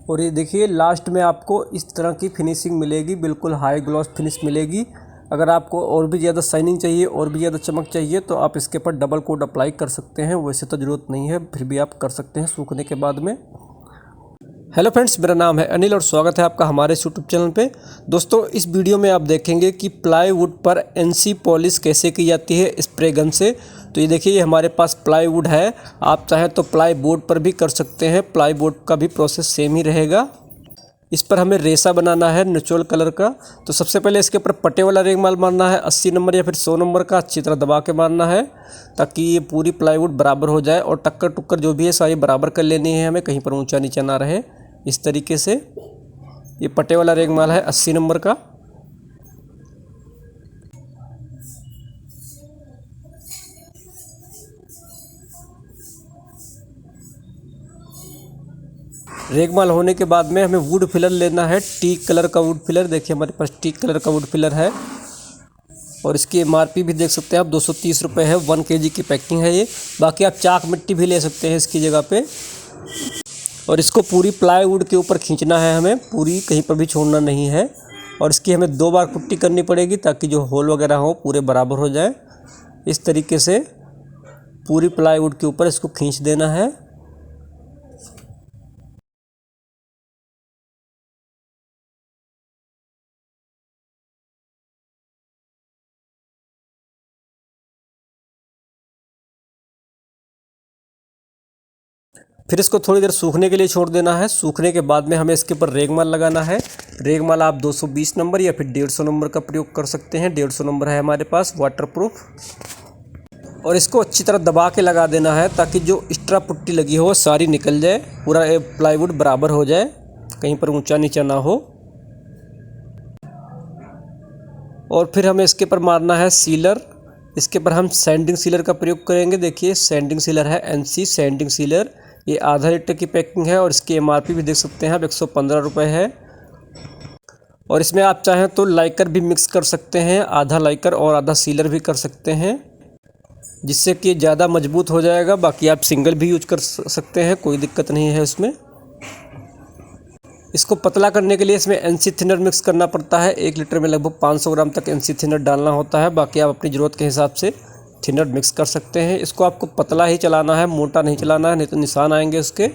और ये देखिए लास्ट में आपको इस तरह की फिनिशिंग मिलेगी, बिल्कुल हाई ग्लॉस फिनिश मिलेगी। अगर आपको और भी ज़्यादा शाइनिंग चाहिए और भी ज़्यादा चमक चाहिए तो आप इसके ऊपर डबल कोट अप्लाई कर सकते हैं, वैसे तो ज़रूरत नहीं है, फिर भी आप कर सकते हैं सूखने के बाद में। हेलो फ्रेंड्स, मेरा नाम है अनिल और स्वागत है आपका हमारे यूट्यूब चैनल पे। दोस्तों, इस वीडियो में आप देखेंगे कि प्लाईवुड पर एनसी पॉलिश कैसे की जाती है स्प्रे गन से। तो ये देखिए, ये हमारे पास प्लाईवुड है, आप चाहें तो प्लाई बोर्ड पर भी कर सकते हैं, प्लाई बोर्ड का भी प्रोसेस सेम ही रहेगा। इस पर हमें रेसा बनाना है नेचुरल कलर का। तो सबसे पहले इसके ऊपर पट्टे वाला रेगमाल मारना है 80 नंबर या फिर 100 नंबर का, अच्छी तरह दबा के मारना है ताकि ये पूरी प्लाईवुड बराबर हो जाए। और टक्कर टुक्कर जो भी है सारी बराबर कर लेनी है हमें, कहीं पर ऊंचा नीचा ना रहे। इस तरीके से ये पट्टे वाला रेगमाल है 80 नंबर का। रेगमाल होने के बाद में हमें वुड फिलर लेना है, टीक कलर का वुड फिलर। देखिए हमारे पास टीक कलर का वुड फिलर है और इसकी एमआरपी भी देख सकते हैं आप, 230 रुपये है। 1 kg की पैकिंग है ये। बाकी आप चाक मिट्टी भी ले सकते हैं इसकी जगह पे। और इसको पूरी प्लाईवुड के ऊपर खींचना है हमें, पूरी कहीं पर भी छोड़ना नहीं है। और इसकी हमें 2 बार पुट्टी करनी पड़ेगी ताकि जो होल वगैरह हो पूरे बराबर हो जाए। इस तरीके से पूरी प्लाईवुड के ऊपर इसको खींच देना है। फिर इसको थोड़ी देर सूखने के लिए छोड़ देना है। सूखने के बाद में हमें इसके ऊपर रेगमाल लगाना है। रेगमाल आप 220 नंबर या फिर 150 नंबर का प्रयोग कर सकते हैं। 150 नंबर है हमारे पास, वाटरप्रूफ। और इसको अच्छी तरह दबा के लगा देना है ताकि जो एक्स्ट्रा पुट्टी लगी हो सारी निकल जाए, पूरा प्लाईवुड बराबर हो जाए, कहीं पर ऊंचा नीचा ना हो। और फिर हमें इसके ऊपर मारना है सीलर। इसके ऊपर हम सैंडिंग सीलर का प्रयोग करेंगे। देखिए सैंडिंग सीलर है एनसी सैंडिंग सीलर। ये आधा लीटर की पैकिंग है और इसकी एमआरपी भी देख सकते हैं आप, 115 रुपये है। और इसमें आप चाहें तो लाइकर भी मिक्स कर सकते हैं, आधा लाइकर और आधा सीलर भी कर सकते हैं, जिससे कि ज़्यादा मजबूत हो जाएगा। बाकी आप सिंगल भी यूज कर सकते हैं, कोई दिक्कत नहीं है उसमें। इसको पतला करने के लिए इसमें एनसी थिनर मिक्स करना पड़ता है। 1 लीटर में लगभग 500 ग्राम तक एनसी थिनर डालना होता है। बाकी आप अपनी ज़रूरत के हिसाब से थिनर मिक्स कर सकते हैं। इसको आपको पतला ही चलाना है, मोटा नहीं चलाना है, नहीं तो निशान आएंगे उसके।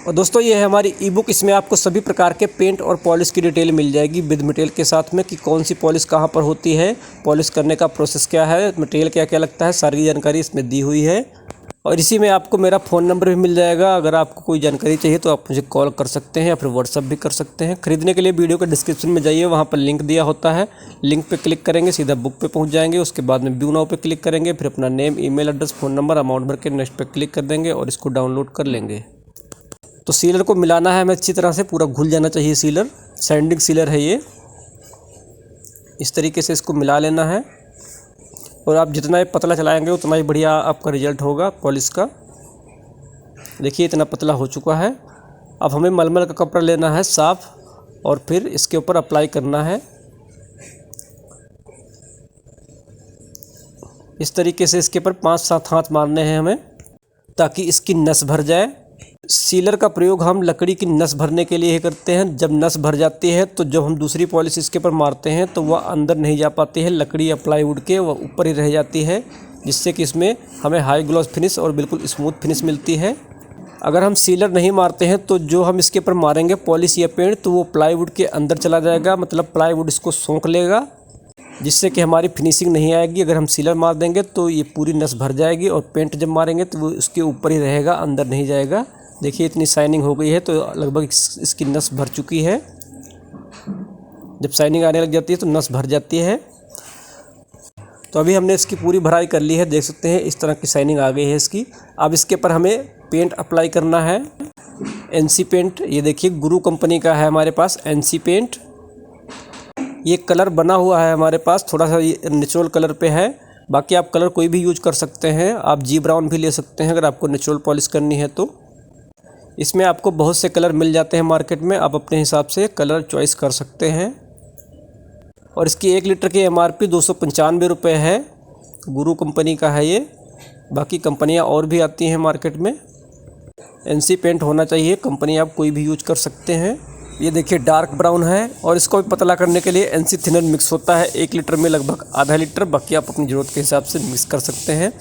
और दोस्तों, ये है हमारी ई बुक। इसमें आपको सभी प्रकार के पेंट और पॉलिश की डिटेल मिल जाएगी विद मटेरियल के साथ में, कि कौन सी पॉलिश कहाँ पर होती है, पॉलिश करने का प्रोसेस क्या है, मटेरियल क्या क्या लगता है, सारी जानकारी इसमें दी हुई है। और इसी में आपको मेरा फ़ोन नंबर भी मिल जाएगा। अगर आपको कोई जानकारी चाहिए तो आप मुझे कॉल कर सकते हैं या फिर व्हाट्सअप भी कर सकते हैं। खरीदने के लिए वीडियो के डिस्क्रिप्शन में जाइए, वहाँ पर लिंक दिया होता है। लिंक पे क्लिक करेंगे, सीधा बुक पे पहुँच जाएंगे। उसके बाद में व्यू नाउ पे क्लिक करेंगे, फिर अपना name, email address, phone number, amount भर के नेक्स्ट पे क्लिक कर देंगे और इसको डाउनलोड कर लेंगे। तो सीलर को मिलाना है हमें अच्छी तरह से, पूरा घुल जाना चाहिए सीलर। सैंडिंग सीलर है ये। इस तरीके से इसको मिला लेना है और आप जितना ही पतला चलाएंगे उतना ही बढ़िया आपका रिजल्ट होगा पॉलिश का। देखिए इतना पतला हो चुका है। अब हमें मलमल का कपड़ा लेना है साफ़ और फिर इसके ऊपर अप्लाई करना है। इस तरीके से इसके ऊपर 5-7 हाथ मारने हैं हमें ताकि इसकी नस भर जाए। सीलर का प्रयोग हम लकड़ी की नस भरने के लिए ही करते हैं। जब नस भर जाती है तो जब हम दूसरी पॉलिश इसके ऊपर मारते हैं तो वह अंदर नहीं जा पाती है, लकड़ी या प्लाईवुड के वह ऊपर ही रह जाती है, जिससे कि इसमें हमें हाई ग्लॉस फिनिश और बिल्कुल स्मूथ फिनिश मिलती है। अगर हम सीलर नहीं मारते हैं तो जो हम इसके ऊपर मारेंगे पॉलिश या पेंट, तो वो प्लाईवुड के अंदर चला जाएगा, मतलब प्लाईवुड इसको सोख लेगा, जिससे कि हमारी फिनिशिंग नहीं आएगी। अगर हम सीलर मार देंगे तो ये पूरी नस भर जाएगी और पेंट जब मारेंगे तो वो उसके ऊपर ही रहेगा, अंदर नहीं जाएगा। देखिए इतनी शाइनिंग हो गई है तो लगभग इसकी नस भर चुकी है। जब शाइनिंग आने लग जाती है तो नस भर जाती है। तो अभी हमने इसकी पूरी भराई कर ली है, देख सकते हैं इस तरह की शाइनिंग आ गई है इसकी। अब इसके ऊपर हमें पेंट अप्लाई करना है, एनसी पेंट। ये देखिए गुरु कंपनी का है हमारे पास एनसी पेंट। ये कलर बना हुआ है हमारे पास, थोड़ा सा नेचुरल कलर पे है। बाकी आप कलर कोई भी यूज कर सकते हैं, आप जी ब्राउन भी ले सकते हैं अगर आपको नेचुरल पॉलिश करनी है तो। इसमें आपको बहुत से कलर मिल जाते हैं मार्केट में, आप अपने हिसाब से कलर चॉइस कर सकते हैं। और इसकी 1 लीटर की एमआरपी 295 रुपये है। गुरु कंपनी का है ये। बाकी कंपनियां और भी आती हैं मार्केट में। एनसी पेंट होना चाहिए, कंपनी आप कोई भी यूज कर सकते हैं। ये देखिए डार्क ब्राउन है और इसको भी पतला करने के लिए एनसी थिनर मिक्स होता है। 1 लीटर में लगभग आधा लीटर, बाकी आप अपनी ज़रूरत के हिसाब से मिक्स कर सकते हैं।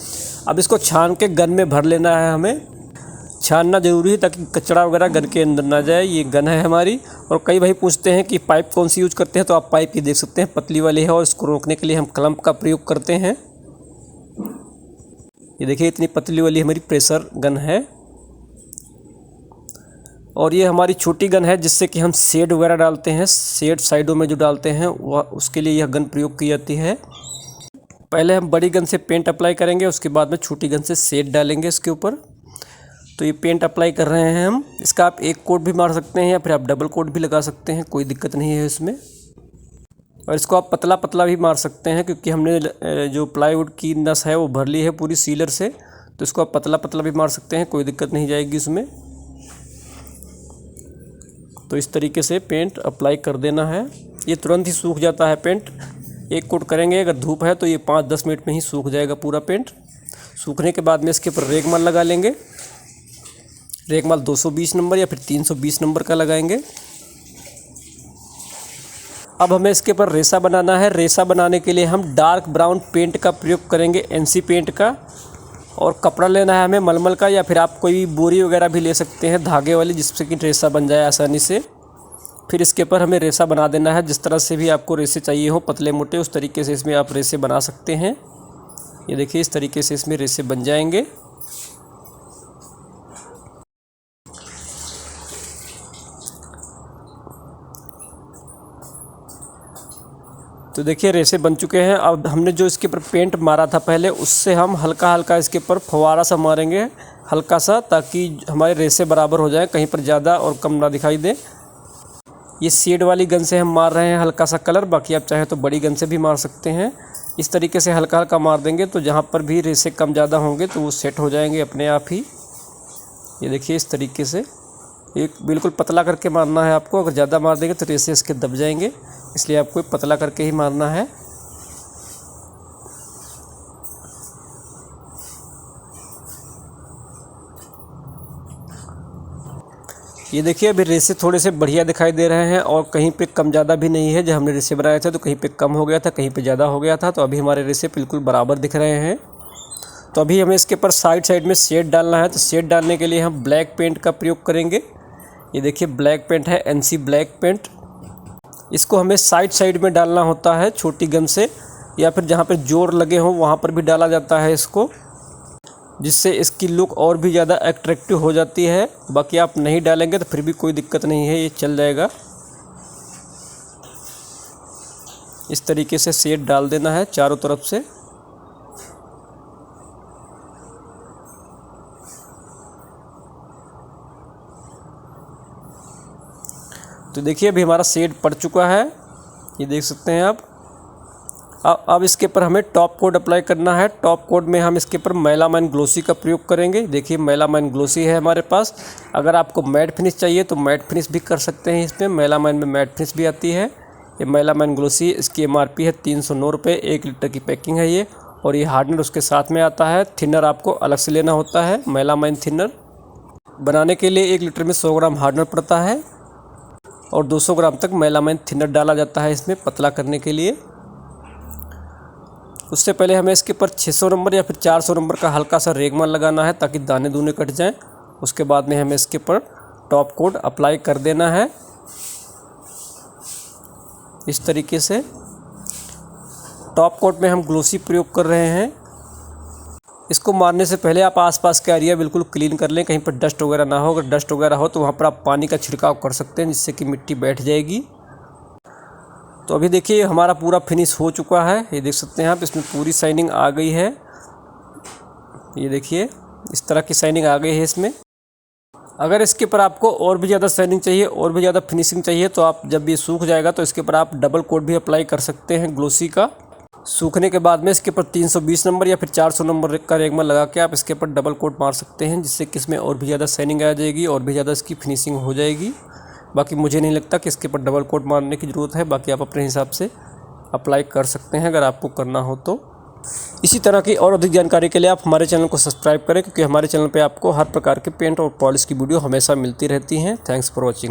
अब इसको छान के गन में भर लेना है। हमें छानना ज़रूरी है ताकि कचरा वगैरह गन के अंदर ना जाए। ये गन है हमारी। और कई भाई पूछते हैं कि पाइप कौन सी यूज करते हैं, तो आप पाइप ये देख सकते हैं पतली वाली है और इसको रोकने के लिए हम क्लम्प का प्रयोग करते हैं। ये देखिए इतनी पतली वाली हमारी प्रेशर गन है। और ये हमारी छोटी गन है जिससे कि हम शेड वगैरह डालते हैं, शेड साइडों में जो डालते हैं वह उसके लिए यह गन प्रयोग की जाती है। पहले हम बड़ी गन से पेंट अप्लाई करेंगे, उसके बाद में छोटी गन से शेड डालेंगे इसके ऊपर। तो ये पेंट अप्लाई कर रहे हैं हम। इसका आप एक कोट भी मार सकते हैं या फिर आप डबल कोट भी लगा सकते हैं, कोई दिक्कत नहीं है इसमें। और इसको आप पतला पतला भी मार सकते हैं क्योंकि हमने जो प्लाईवुड की नस है वो भर ली है पूरी सीलर से, तो इसको आप पतला पतला भी मार सकते हैं, कोई दिक्कत नहीं जाएगी इसमें। तो इस तरीके से पेंट अप्लाई कर देना है। ये तुरंत ही सूख जाता है पेंट। एक कोट करेंगे, अगर धूप है तो ये 5-10 मिनट में ही सूख जाएगा पूरा पेंट। सूखने के बाद में इसके ऊपर रेगमाल लगा लेंगे। रेगमाल 220 नंबर या फिर 320 नंबर का लगाएंगे। अब हमें इसके ऊपर रेसा बनाना है। रेसा बनाने के लिए हम डार्क ब्राउन पेंट का प्रयोग करेंगे, एनसी पेंट का। और कपड़ा लेना है हमें मलमल का, या फिर आप कोई बोरी वगैरह भी ले सकते हैं धागे वाली, जिससे कि रेसा बन जाए आसानी से। फिर इसके ऊपर हमें रेसा बना देना है। जिस तरह से भी आपको रेसे चाहिए हो, पतले मोटे, उस तरीके से इसमें आप रेसे बना सकते हैं। ये देखिए इस तरीके से इसमें रेसे बन जाएंगे। तो देखिए रेसे बन चुके हैं। अब हमने जो इसके ऊपर पेंट मारा था पहले, उससे हम हल्का हल्का इसके ऊपर फवारा सा मारेंगे, हल्का सा, ताकि हमारे रेसे बराबर हो जाए, कहीं पर ज़्यादा और कम ना दिखाई दे। ये शेड वाली गन से हम मार रहे हैं हल्का सा कलर, बाकी आप चाहे तो बड़ी गन से भी मार सकते हैं। इस तरीके से हल्का हल्का मार देंगे तो जहाँ पर भी रेसे कम ज़्यादा होंगे तो वो सेट हो जाएंगे अपने आप ही। ये देखिए इस तरीके से एक बिल्कुल पतला करके मारना है आपको। अगर ज़्यादा मार देंगे तो रेसे इसके दब जाएंगे, इसलिए आपको पतला करके ही मारना है। ये देखिए अभी रेसे थोड़े से बढ़िया दिखाई दे रहे हैं और कहीं पे कम ज़्यादा भी नहीं है। जब हमने रेसे बनाए थे तो कहीं पे कम हो गया था, कहीं पे ज़्यादा हो गया था। तो अभी हमारे रेसे बिल्कुल बराबर दिख रहे हैं। तो अभी हमें इसके ऊपर साइड में शेड डालना है। तो शेड डालने के लिए हम ब्लैक पेंट का प्रयोग करेंगे। ये देखिए ब्लैक पेंट है, एनसी ब्लैक पेंट। इसको हमें साइड में डालना होता है छोटी गन से, या फिर जहाँ पर जोर लगे हों वहाँ पर भी डाला जाता है इसको, जिससे इसकी लुक और भी ज़्यादा अट्रैक्टिव हो जाती है। बाकी आप नहीं डालेंगे तो फिर भी कोई दिक्कत नहीं है, ये चल जाएगा। इस तरीके से शेड डाल देना है चारों तरफ से। तो देखिए अभी हमारा शेड पड़ चुका है, ये देख सकते हैं आप। अब इसके ऊपर हमें टॉप कोट अप्लाई करना है। टॉप कोट में हम इसके ऊपर मेलामाइन ग्लोसी का प्रयोग करेंगे। देखिए मेलामाइन ग्लोसी है हमारे पास। अगर आपको मैट फिनिश चाहिए तो मैट फिनिश भी कर सकते हैं इसमें। मेलामाइन में मैट फिनिश भी आती है। ये मेलामाइन ग्लोसी, इसकी MRP है 309 रुपये। 1 लीटर की पैकिंग है ये। और ये हार्डनर उसके साथ में आता है। थिनर आपको अलग से लेना होता है। मेलामाइन थिनर बनाने के लिए 1 लीटर में 100 ग्राम हार्डनर पड़ता है और 200 ग्राम तक मेलामाइन थिनर डाला जाता है इसमें पतला करने के लिए। उससे पहले हमें इसके ऊपर 600 नंबर या फिर 400 नंबर का हल्का सा रेगमाल लगाना है ताकि दाने दूने कट जाएं। उसके बाद में हमें इसके ऊपर टॉप कोट अप्लाई कर देना है इस तरीके से। टॉप कोट में हम ग्लोसी प्रयोग कर रहे हैं। इसको मारने से पहले आप आसपास का एरिया बिल्कुल क्लीन कर लें, कहीं पर डस्ट वगैरह ना हो। अगर डस्ट वगैरह हो तो वहाँ पर आप पानी का छिड़काव कर सकते हैं, जिससे कि मिट्टी बैठ जाएगी। तो अभी देखिए हमारा पूरा फिनिश हो चुका है। ये देख सकते हैं आप, इसमें पूरी शाइनिंग आ गई है। ये देखिए इस तरह की शाइनिंग आ गई है इसमें। अगर इसके ऊपर आपको और भी ज़्यादा शाइनिंग चाहिए, और भी ज़्यादा फिनिशिंग चाहिए, तो आप जब ये सूख जाएगा तो इसके ऊपर आप डबल कोट भी अप्लाई कर सकते हैं ग्लोसी का। सूखने के बाद में इसके ऊपर 320 नंबर या फिर 400 नंबर का रेगमाल लगा के आप इसके ऊपर डबल कोट मार सकते हैं, जिससे कि इसमें और भी ज़्यादा शाइनिंग आ जाएगी और भी ज़्यादा इसकी फिनिशिंग हो जाएगी। बाकी मुझे नहीं लगता कि इसके ऊपर डबल कोट मारने की ज़रूरत है। बाकी आप अपने हिसाब से अप्लाई कर सकते हैं अगर आपको करना हो तो। इसी तरह की और अधिक जानकारी के लिए आप हमारे चैनल को सब्सक्राइब करें, क्योंकि हमारे चैनल पे आपको हर प्रकार के पेंट और पॉलिश की वीडियो हमेशा मिलती रहती हैं। Thanks for watching.